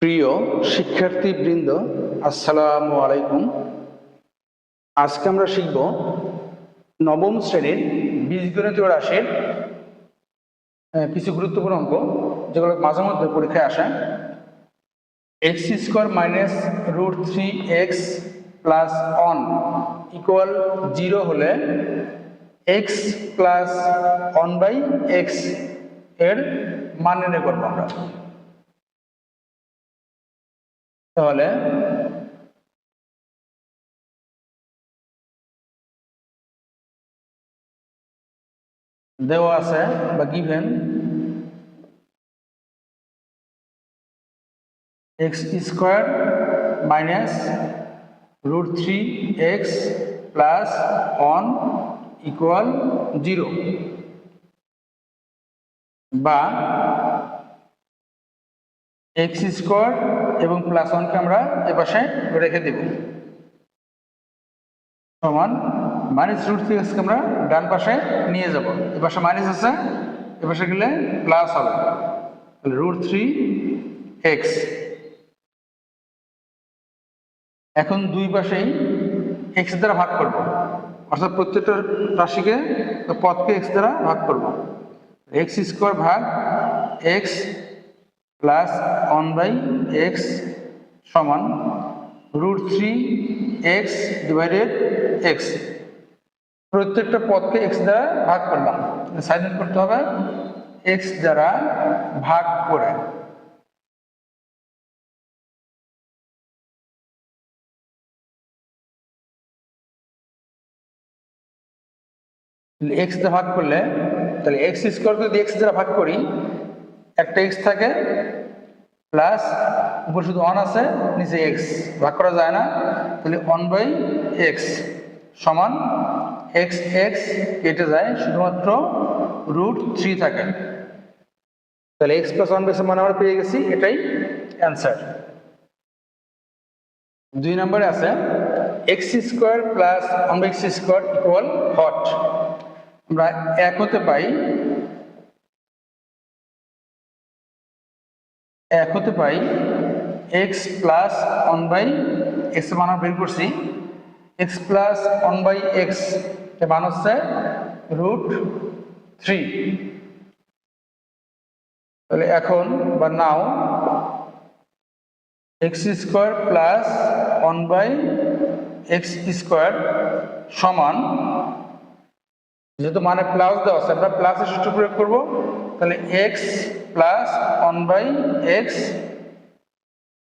প্রিয় শিক্ষার্থীবৃন্দ, আসসালামু আলাইকুম। আজকে আমরা শিখব নবম শ্রেণীর বীজগণিতীয় রাশির কিছু গুরুত্বপূর্ণ অঙ্ক, যেগুলো মাঝে মধ্যে পরীক্ষায় আসে। X square minus root 3x plus 1 equal 0 হলে এক্স প্লাস 1/x এর মান নির্ণয় করবো আমরা। তাহলে দেওয়া আছে বা given x square minus root 3x plus 1 equal 0, বা এক্স স্কোয়ার এবং প্লাস 1কে আমরা এপাশে রেখে দেব, সমান মাইনাস রুট 3xকে আমরা ডান পাশে নিয়ে যাব। এপাশে মাইনাস আছে, এপাশে গেলে প্লাস হবে, তাহলে রুট 3x। এখন দুই পাশেই x দ্বারা ভাগ করব, অর্থাৎ প্রত্যেকটা রাশিকে পদকে x দ্বারা ভাগ করব। এক্স স্কোয়ার ভাগ x প্লাস 1/x সমান রুট 3x ডিভাইডেড x। প্রত্যেকটা পদকে x দ্বারা ভাগ করলাম, সাইলেন্ট করতে হবে x দ্বারা ভাগ করে। x দ্বারা ভাগ করলে তাহলে এক্স স্কোয়ারকে যদি x দ্বারা ভাগ করি, একটা x থাকে প্লাস উপর শুধু 1 আছে, নিচে x ভাগ করা যায় না, তাহলে 1/x সমান x কেটে যায়, শুধুমাত্র রুট 3 থাকে। তাহলে x প্লাস 1/x মানে আমরা পেয়ে গেছি, এটাই অ্যান্সার। 2 নম্বরে আছে x square plus 1/x square equal hot. আমরা এক হতে পাই x প্লাস 1/x মান বের করছি। x প্লাস 1/x এর মান হচ্ছে রুট 3। তাহলে এখন বা নাও x square plus 1/x square সমান, যেহেতু মানে প্লাস দেওয়া আছে আমরা প্লাসের সূত্র প্রয়োগ করবো, তাহলে x plus 1/x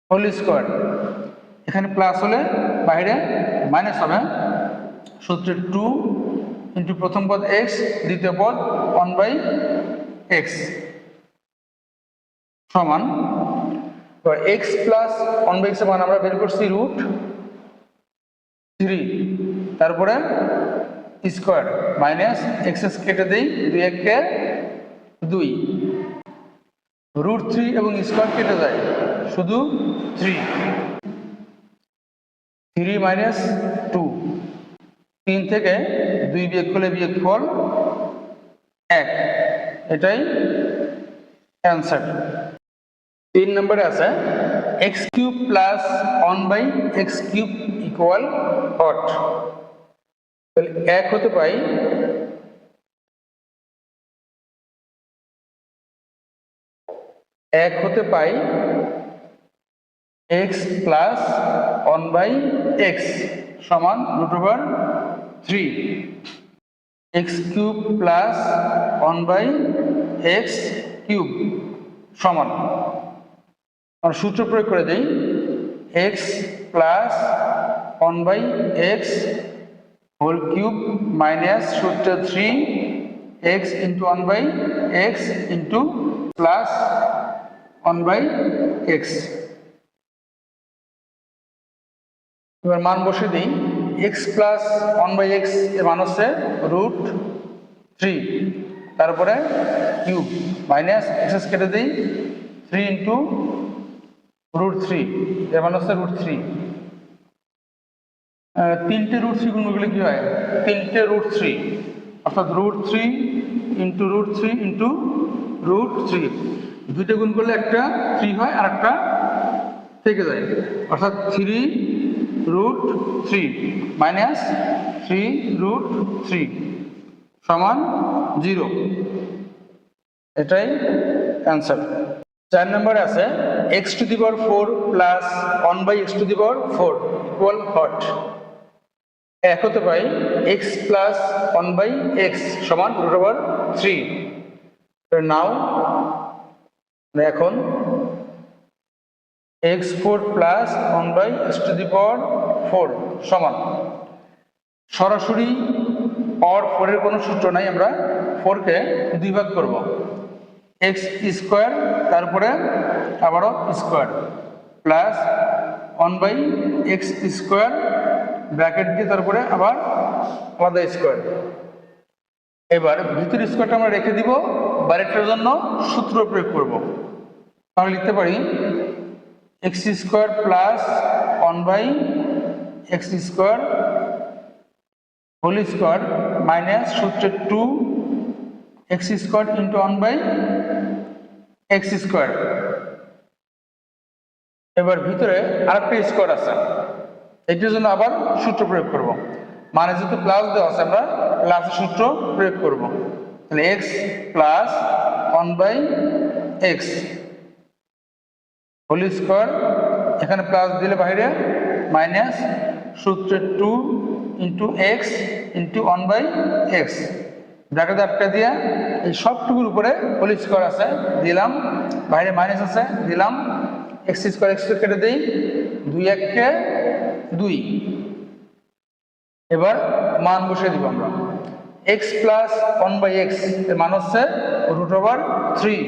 whole square. এখানে প্লাস হলে বাইরে মাইনাস হবে, সূত্রে 2 ইন্টু প্রথম পদ x, দ্বিতীয় পদ 1/x সমান x প্লাস 1/x এর মান আমরা বের করছি রুট 3, তারপরে স্কোয়ার মাইনাস x কেটে দিই, 2 × 2, রুট 3 এবং স্কোয়ার কেটে যায়, শুধু 3 মাইনাস 2, 3 থেকে 2 বিয়োগ করলে বিয়োগফল 1, এটাই অ্যান্সার। 3 নম্বরে আছে x cube plus 1/x cube equal hot. তাহলে এক হতে পাই x প্লাস 1/x সমান √3, x cube plus 1/x cube সমান, আমরা সূত্র প্রয়োগ করে দিই x plus 1/x whole cube minus সূত্র 3x into 1/x into plus 1/x। এবার মান বসে দিই, x প্লাস 1/x এর মান হচ্ছে রুট 3, তারপরে কিউব মাইনাস x কেটে দিই, 3 ইন্টু রুট 3 এর মান হচ্ছে রুট 3। 3টে রুট 3 গুণ করলে কি হয়, 3টে রুট 3, অর্থাৎ root 3 into root 3 into root 3, দুইটা গুণ করলে একটা 3 হয় আর একটা থেকে যায়, অর্থাৎ 3√3 মাইনাস 3√3 সমান 0। এটাই অ্যান্সার। 4 নম্বরে আছে x⁴ plus 1/x⁴ equal hot. এক হতে পাই x প্লাস 1/x সমান √3। নাও এখন x4 প্লাস 1/x⁴ সমান সরাসরি পাওয়ার 4 এর কোনো সূত্র নাই, আমরা 4 কে 2 ভাগ করব, x² তারপরে আবারও স্কোয়ার প্লাস 1/x² ব্র্যাকেট দিয়ে তারপরে আবার আলাদা স্কোয়ার। এবার ভিতরের স্কোয়ারটা আমরা রেখে দিব, বাইরেটার জন্য সূত্র প্রয়োগ করব। আমরা লিখতে পারি x² plus 1/x² whole square minus সূত্রের 2x² ইন্টু 1/x²। এবার ভিতরে আরেকটা স্কোয়ার আছে, এটির জন্য আবার সূত্র প্রয়োগ করব। মানে যেহেতু প্লাস দেওয়া আছে আমরা প্লাসের সূত্র প্রয়োগ করব। তাহলে x plus 1/x whole square, এখানে প্লাস দিলে বাইরে মাইনাস সূত্রের 2 into x into 1/x bracket আটকা দিয়ে এই সবটুকুর উপরে হোল স্কোয়ার আছে দিলাম, বাইরে মাইনাস আছে দিলাম, x² কেটে দিই, 2 × 2। এবার মান বসিয়ে দিব আমরা, x প্লাস 1/x এর মান হচ্ছে √3,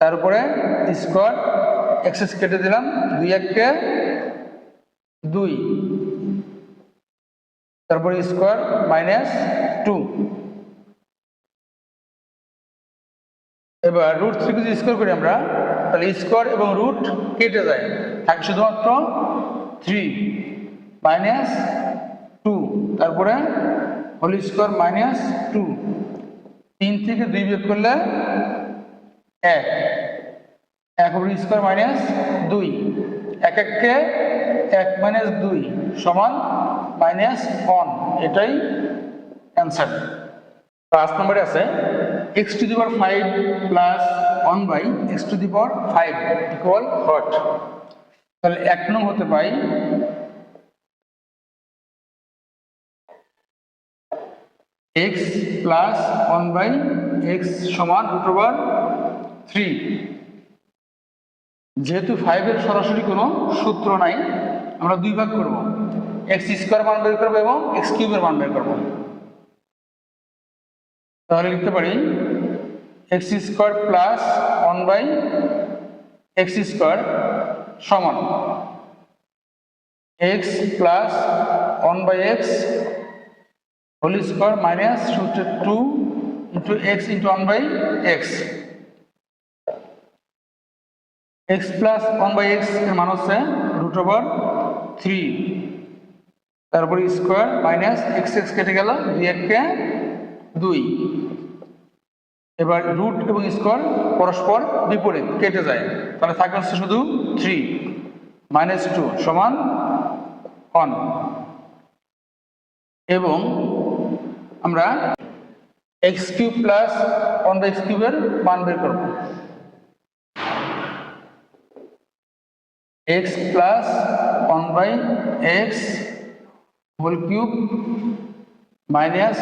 তারপরে স্কোয়ার x কেটে দিলাম, 2 × 2, তারপরে স্কোয়ার মাইনাস 2। এবার √3 যদি স্কোয়ার করি আমরা, তাহলে স্কোয়ার এবং রুট কেটে যায়, থাকে শুধুমাত্র 3 মাইনাস 2, তারপরে হোল স্কোয়ার মাইনাস 2, 3 থেকে 2 বিয়োগ করলে 1, 1 হোল স্কোয়ার মাইনাস 2, 1 কে 1 মাইনাস 2 সমান -1। এটাই অ্যান্সার। 5 নম্বরে আছে x⁵ plus 1/x⁵ equal hot. তাহলে 1 নং হতে পাই x প্লাস 1/x সমান √3। যেহেতু 5 এর সরাসরি কোনো সূত্র নাই, আমরা 2 ভাগ করব, x² মান বের করব এবং x³ এর মান বের করব। তাহলে লিখতে পারি x² প্লাস 1/x² সমান x plus 1/x whole square minus সূত্রের 2 into x into 1/x। x plus 1/x এর মান হচ্ছে √3, তারপরে স্কোয়ার মাইনাস x কেটে গেল, 2 × 2। এবার রুট এবং স্কোয়ার পরস্পর বিপরীত কেটে যায়, তাহলে থাকে হচ্ছে শুধু 3 -2 সমান 1। এবং আমরা x³ প্লাস 1/x³ এর মান বের করব। x plus 1/x whole cube minus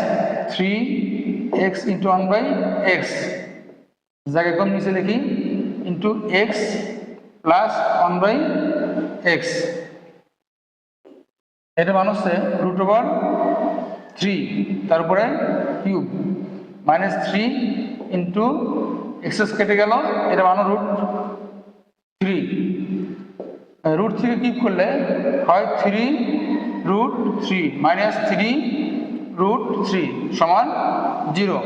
3x into 1/x, জায়গা কম নিচে লিখি, ইন্টু x প্লাস 1/x। এটা মান হচ্ছে √3, তারপরে কিউব মাইনাস 3 ইন্টু x কেটে গেল, এটা মান √3। √3 কিউব করলে হয় 3√3 মাইনাস 3√3 সমান 0।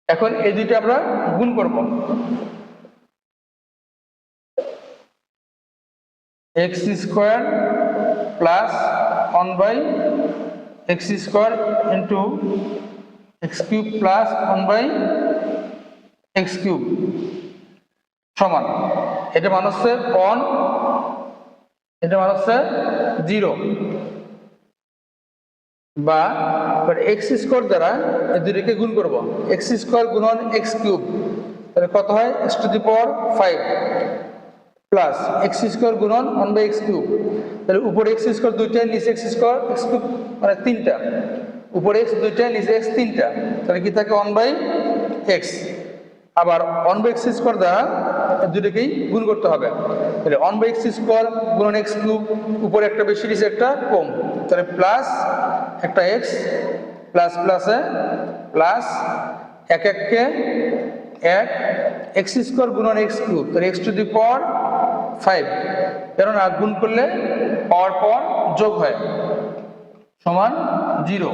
এখন এই দুইটা আমরা গুণ করব, x² plus 1/x² into x³ plus 1/x³ সমান এটা মান হচ্ছে 1, এটা মান হচ্ছে 0, বা এক্স স্কোয়ার দ্বারা এই দুটোকে গুণ করব। এক্স স্কোয়ার গুণন এক্স কিউব, তাহলে কত হয় x two the power 5 plus x square গুণন 1/x কিউব, তাহলে উপরে এক্স স্কোয়ার দুইটা, নিচে এক্স স্কোয়ার এক্স কিউব মানে 3টা, উপরে এক্স দুইটা, নিচে এক্স 3টা, তাহলে কি থাকে 1/x। আবার 1/x স্কোয়ার দ্বারা দুটোকেই গুণ করতে হবে, তাহলে 1/x স্কোয়ার গুণন এক্স কিউব, উপরে একটা বেশি নিচে একটা কম, তাহলে প্লাস একটা এক্স প্লাস প্লাসে প্লাস এক এককে এক, এক্স স্কোয়ার গুণন এক্স কিউব, তাহলে এক্স টু দি পাওয়ার 5, কেননা গুণ করলে পাওয়ার পর যোগ হয়, সমান 0,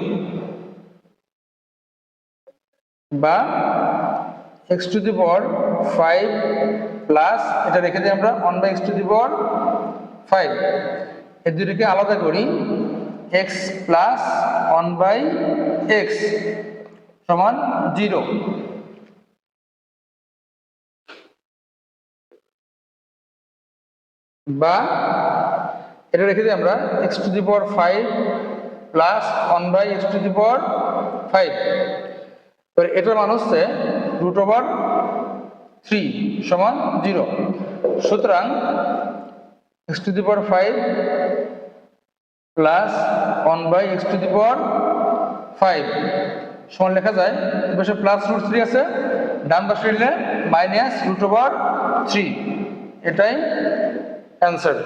বা x two the power 5 plus এটা রেখে দিই আমরা 1/x টু দি পাওয়ার 5, এর দুটোকে আলাদা করি, x প্লাস 1/x সমান 0, বা এটা রেখে দিই আমরা x to the power 5 plus 1/x to the power 5, তো এটার মান হচ্ছে √3 সমান 0। সুতরাং x to the power 5 plus 1/x to the power 5 সমান লেখা যায়, পাশে প্লাস √3 আছে, ডান পাশে নিলে -√3, এটাই অ্যান্সার।